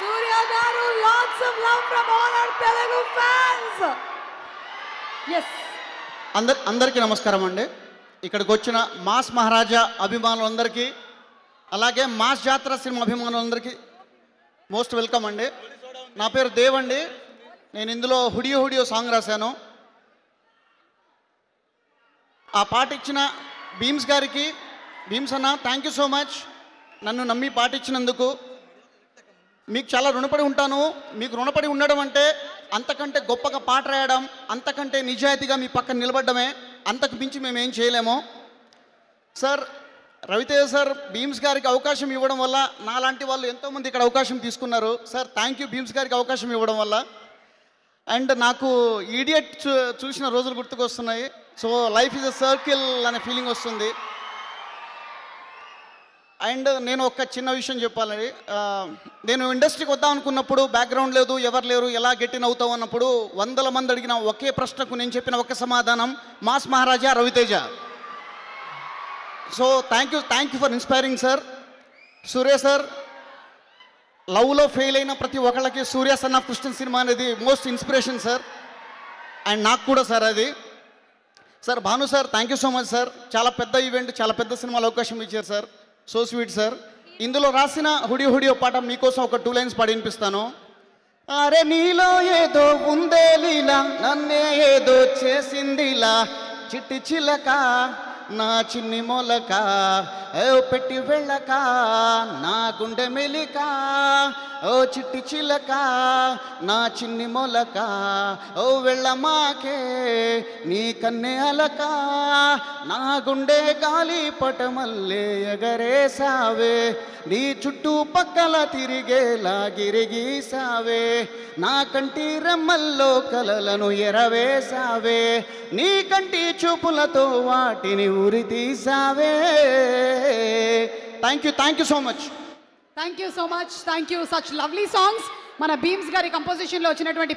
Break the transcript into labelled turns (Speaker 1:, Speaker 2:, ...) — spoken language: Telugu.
Speaker 1: Surya garu, lots of love from all our Telugu fans. Yes.
Speaker 2: అందరికీ నమస్కారం అండి. ఇక్కడికి వచ్చిన మాస్ మహారాజా అభిమానులందరికీ అలాగే మాస్ జాతర సినిమా అభిమానులందరికీ మోస్ట్ వెల్కమ్ అండి. నా పేరు దేవ్ అండి. నేను ఇందులో హుడియో హుడియో సాంగ్ రాశాను. ఆ పాట ఇచ్చిన భీమ్స్ గారికి, భీమ్స్ అన్న థ్యాంక్ యూ సో మచ్. నన్ను నమ్మి పాట ఇచ్చినందుకు మీకు చాలా రుణపడి ఉంటాను. మీకు రుణపడి ఉండడం అంటే అంతకంటే గొప్పగా పాట రాయడం, అంతకంటే నిజాయితీగా మీ పక్కన నిలబడమే. అంతకు మించి మేము ఏం చేయలేము. సార్ రవితేజ సార్ భీమ్స్ గారికి అవకాశం ఇవ్వడం వల్ల నాలాంటి వాళ్ళు ఎంతోమంది ఇక్కడ అవకాశం తీసుకున్నారు. సార్ థ్యాంక్ యూ భీమ్స్ గారికి అవకాశం ఇవ్వడం వల్ల. అండ్ నాకు ఈడియట్ చూసిన రోజులు గుర్తుకొస్తున్నాయి. So life is a circle అనే ఫీలింగ్ వస్తుంది. అండ్ నేను ఒక చిన్న విషయం చెప్పాలని, నేను ఇండస్ట్రీకి వద్దాం అనుకున్నప్పుడు బ్యాక్గ్రౌండ్ లేదు, ఎవరు లేరు, ఎలా గెట్టిన్ అవుతావు అన్నప్పుడు 100 మంది అడిగిన ఒకే ప్రశ్నకు నేను చెప్పిన ఒక సమాధానం mass Maharaja Ravi Teja. So thank you for inspiring sir. Surya sir, లవ్లో ఫెయిల్ అయిన ప్రతి ఒక్కళ్ళకి Surya son of Krishna cinema అనేది మోస్ట్ ఇన్స్పిరేషన్ సార్. అండ్ నాకు కూడా సార్ అది. Sir Bhanu sir thank you so much sir. చాలా పెద్ద ఈవెంట్, చాలా పెద్ద సినిమాలో అవకాశం ఇచ్చారు సార్. So sweet sir. ఇందులో రాసిన హుడియో హుడియో పాట మీకోసం ఒక 2 లైన్స్ పాడి వినిపిస్తాను. అరే నీలో ఏదో ఉందే లీలా, నన్నే ఏదో చేసిందిలా, చిట్టి చిలక నా చిన్ని మొలక, ఓ పెట్టి వెళ్ళక నా గుండె మెలిక, ఓ చిట్టి చిలక నా చిన్ని మొలక, ఓ వెళ్ళమాకే నీ కన్నె అలక, నా గుండె గాలి పటమల్లే ఎగరేసావే, నీ చుట్టూ పక్కల తిరిగేలా గిరిగీసావే, నా కంటి రెమ్మల్లో కలలను ఎరవేసావే, నీ కంటి చూపులతో వాటిని ఉరి తీసావే. Thank you so much.
Speaker 1: Thank you so much. Thank you. Such lovely songs. మన భీమ్స్ గారి కంపోజిషన్లో వచ్చినటువంటి